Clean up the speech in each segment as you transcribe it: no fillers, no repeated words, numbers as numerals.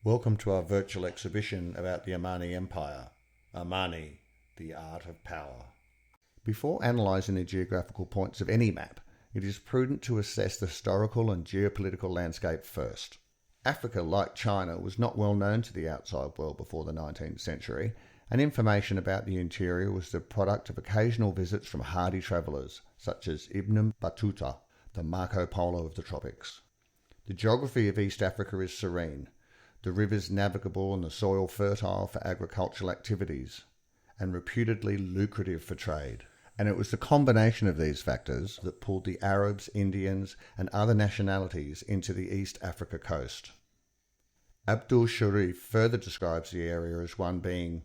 Welcome to our virtual exhibition about the Omani Empire, Omani, the Art of Power. Before analysing the geographical points of any map, it is prudent to assess the historical and geopolitical landscape first. Africa, like China, was not well known to the outside world before the 19th century, and information about the interior was the product of occasional visits from hardy travellers, such as Ibn Battuta, the Marco Polo of the tropics. The geography of East Africa is serene, the rivers navigable and the soil fertile for agricultural activities, and reputedly lucrative for trade. And it was the combination of these factors that pulled the Arabs, Indians, and other nationalities into the East Africa coast. Abdul Sharif further describes the area as one being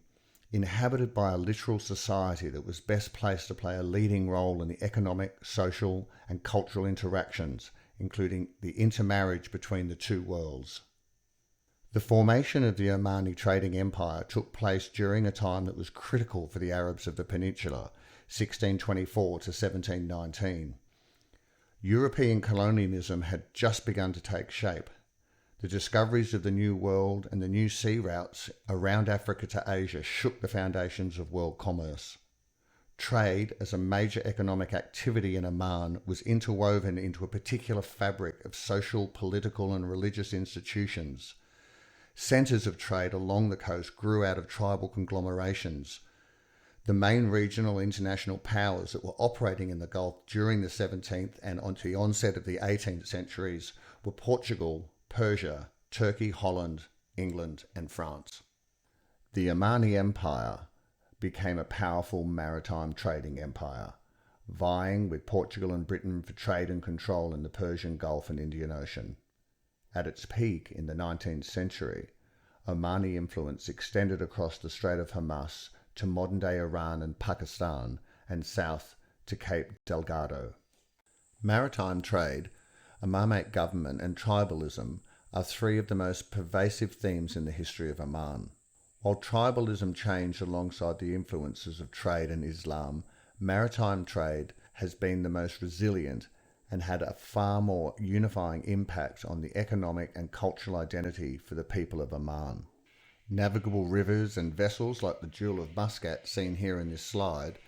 inhabited by a literal society that was best placed to play a leading role in the economic, social, and cultural interactions, including the intermarriage between the two worlds. The formation of the Omani trading empire took place during a time that was critical for the Arabs of the Peninsula, 1624 to 1719. European colonialism had just begun to take shape. The discoveries of the New World and the new sea routes around Africa to Asia shook the foundations of world commerce. Trade, as a major economic activity in Oman, was interwoven into a particular fabric of social, political, and religious institutions. Centres of trade along the coast grew out of tribal conglomerations. The main regional international powers that were operating in the Gulf during the 17th and onto the onset of the 18th centuries were Portugal, Persia, Turkey, Holland, England, and France. The Omani Empire became a powerful maritime trading empire, vying with Portugal and Britain for trade and control in the Persian Gulf and Indian Ocean. At its peak in the 19th century, Omani influence extended across the Strait of Hormuz to modern-day Iran and Pakistan, and south to Cape Delgado. Maritime trade, a Mamluk government, and tribalism are three of the most pervasive themes in the history of Oman. While tribalism changed alongside the influences of trade and Islam, maritime trade has been the most resilient and had a far more unifying impact on the economic and cultural identity for the people of Oman. Navigable rivers and vessels like the Jewel of Muscat seen here in this slide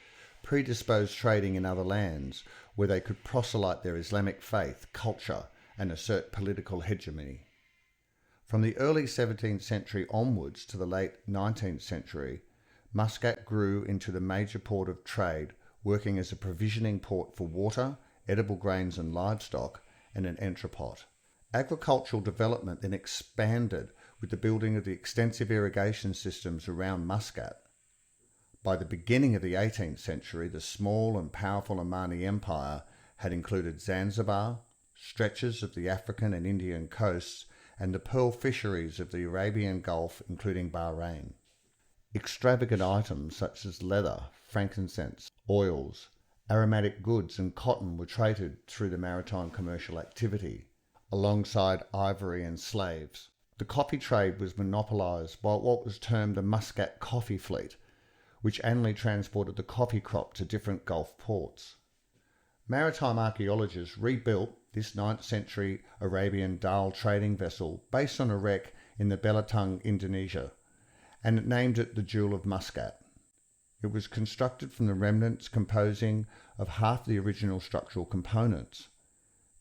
predisposed trading in other lands where they could proselyte their Islamic faith, culture, and assert political hegemony. From the early 17th century onwards to the late 19th century, Muscat grew into the major port of trade, working as a provisioning port for water, edible grains and livestock, and an entrepot. Agricultural development then expanded with the building of the extensive irrigation systems around Muscat. By the beginning of the 18th century, the small and powerful Omani Empire had included Zanzibar, stretches of the African and Indian coasts, and the pearl fisheries of the Arabian Gulf, including Bahrain. Extravagant items such as leather, frankincense, oils, aromatic goods and cotton were traded through the maritime commercial activity, alongside ivory and slaves. The coffee trade was monopolised by what was termed the MUSCAT coffee fleet, which annually transported the coffee crop to different Gulf ports. Maritime archaeologists rebuilt this 9th century Arabian Dal trading vessel based on a wreck in the Belitung, Indonesia, and named it the Jewel of Muscat. It was constructed from the remnants composing of half the original structural components.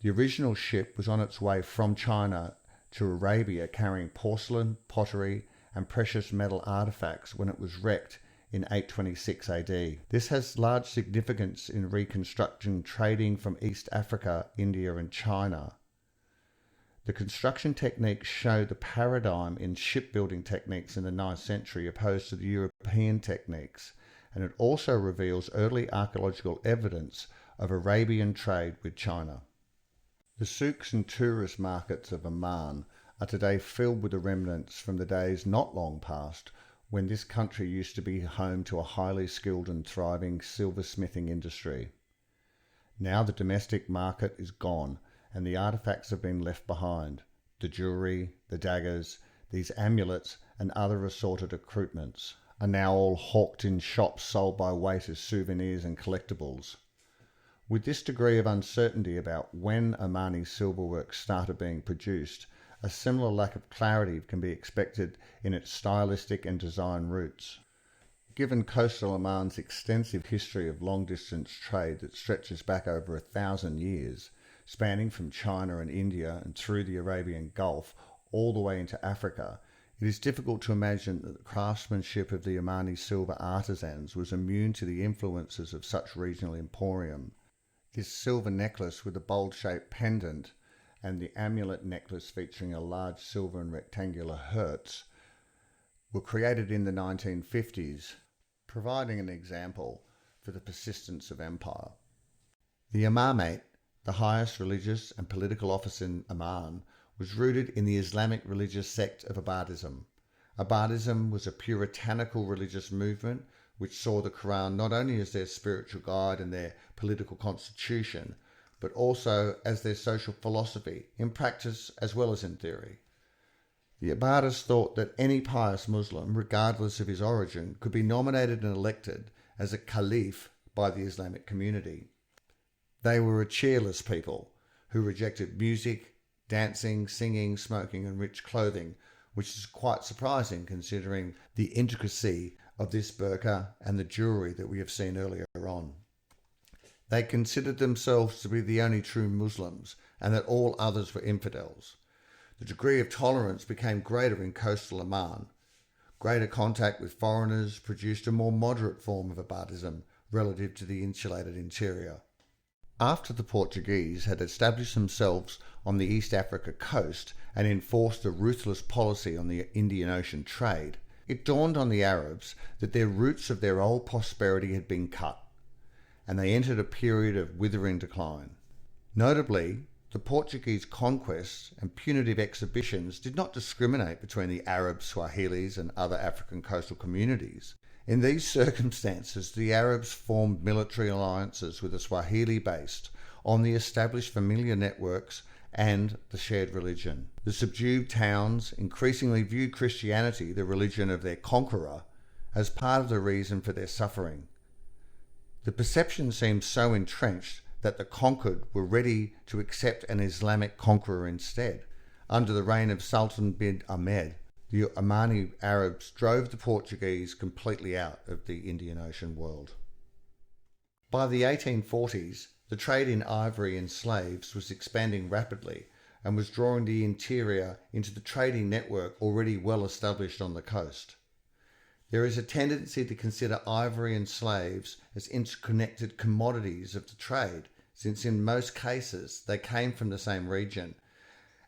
The original ship was on its way from China to Arabia carrying porcelain, pottery, and precious metal artifacts when it was wrecked in 826 AD. This has large significance in reconstructing trading from East Africa, India, and China. The construction techniques show the paradigm in shipbuilding techniques in the 9th century opposed to the European techniques, and it also reveals early archaeological evidence of Arabian trade with China. The souks and tourist markets of Oman are today filled with the remnants from the days not long past when this country used to be home to a highly skilled and thriving silversmithing industry. Now the domestic market is gone and the artifacts have been left behind. The jewellery, the daggers, these amulets and other assorted accoutrements are now all hawked in shops sold by weight as souvenirs and collectibles. With this degree of uncertainty about when Omani silverwork started being produced, A similar lack of clarity can be expected in its stylistic and design roots. Given coastal Oman's extensive history of long-distance trade that stretches back over 1,000 years, spanning from China and India and through the Arabian Gulf all the way into Africa, it is difficult to imagine that the craftsmanship of the Omani silver artisans was immune to the influences of such regional emporium. This silver necklace with a bowl-shaped pendant and the amulet necklace featuring a large silver and rectangular hertz were created in the 1950s, providing an example for the persistence of empire. The imamate, the highest religious and political office in Oman, was rooted in the Islamic religious sect of Abadism. Abadism was a puritanical religious movement which saw the Quran not only as their spiritual guide and their political constitution, but also as their social philosophy, in practice as well as in theory. The Abadists thought that any pious Muslim, regardless of his origin, could be nominated and elected as a caliph by the Islamic community. They were a cheerless people who rejected music, dancing, singing, smoking and rich clothing, which is quite surprising considering the intricacy of this BURQA and the jewellery that we have seen earlier on. They considered themselves to be the only true Muslims and that all others were infidels. The degree of tolerance became greater in coastal Oman. Greater contact with foreigners produced a more moderate form of Abadism relative to the insulated interior. After the Portuguese had established themselves on the East Africa coast and enforced a ruthless policy on the Indian Ocean trade, it dawned on the Arabs that their roots of their old prosperity had been cut, and they entered a period of withering decline. Notably, the Portuguese conquests and punitive exhibitions did not discriminate between the Arabs, Swahilis and other African coastal communities. In these circumstances, the Arabs formed military alliances with the Swahili based on the established familiar networks and the shared religion. The subdued towns increasingly viewed Christianity, the religion of their conqueror, as part of the reason for their suffering. The perception seemed so entrenched that the conquered were ready to accept an Islamic conqueror instead. Under the reign of Sultan bin Ahmed, the Omani Arabs drove the Portuguese completely out of the Indian Ocean world. By the 1840s, the trade in ivory and slaves was expanding rapidly and was drawing the interior into the trading network already well established on the coast. There is a tendency to consider ivory and slaves as interconnected commodities of the trade, since in most cases they came from the same region,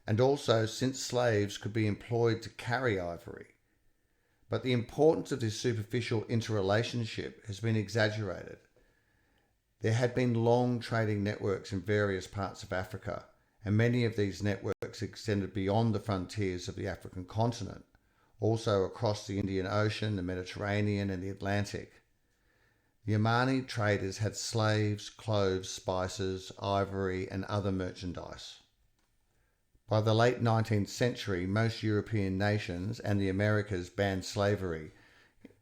and also since slaves could be employed to carry ivory. But the importance of this superficial interrelationship has been exaggerated. There had been long trading networks in various parts of Africa, and many of these networks extended beyond the frontiers of the African continent, also across the Indian Ocean, the Mediterranean and the Atlantic. The Omani traders had slaves, cloves, spices, ivory and other merchandise. By the late 19th century, most European nations and the Americas banned slavery.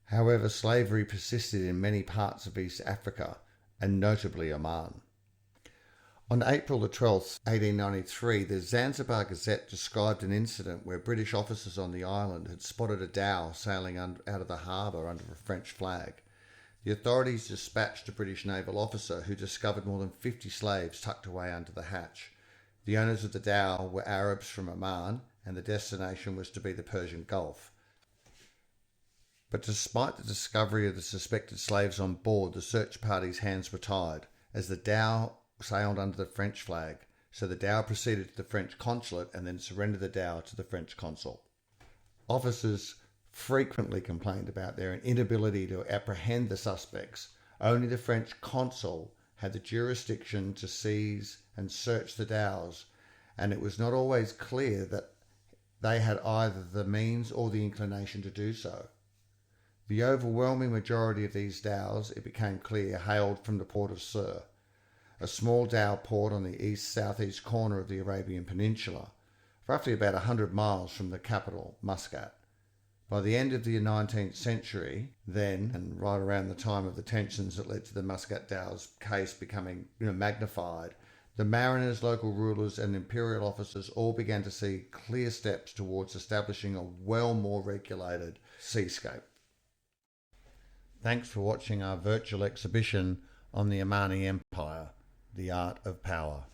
However, slavery persisted in many parts of East Africa, and notably Oman. On April the 12th, 1893, the Zanzibar Gazette described an incident where British officers on the island had spotted a dhow sailing out of the harbour under a French flag. The authorities dispatched a British naval officer who discovered more than 50 slaves tucked away under the hatch. The owners of the dhow were Arabs from Oman, and the destination was to be the Persian Gulf. But despite the discovery of the suspected slaves on board, the search party's hands were tied, as the dhow sailed under the French flag, so the dhow proceeded to the French consulate and then surrendered the dhow to the French consul. Officers frequently complained about their inability to apprehend the suspects. Only the French consul had the jurisdiction to seize and search the dhows, and it was not always clear that they had either the means or the inclination to do so. The overwhelming majority of these dhows, it became clear, hailed from the port of Sur, a small dhow port on the east-southeast corner of the Arabian Peninsula, roughly about 100 miles from the capital, Muscat. By the end of the 19th century, then, and right around the time of the tensions that led to the Muscat dhow's case becoming magnified, The mariners, local rulers, and imperial officers all began to see clear steps towards establishing a well more regulated seascape. Thanks for watching our virtual exhibition on the Omani Empire, the Art of Power.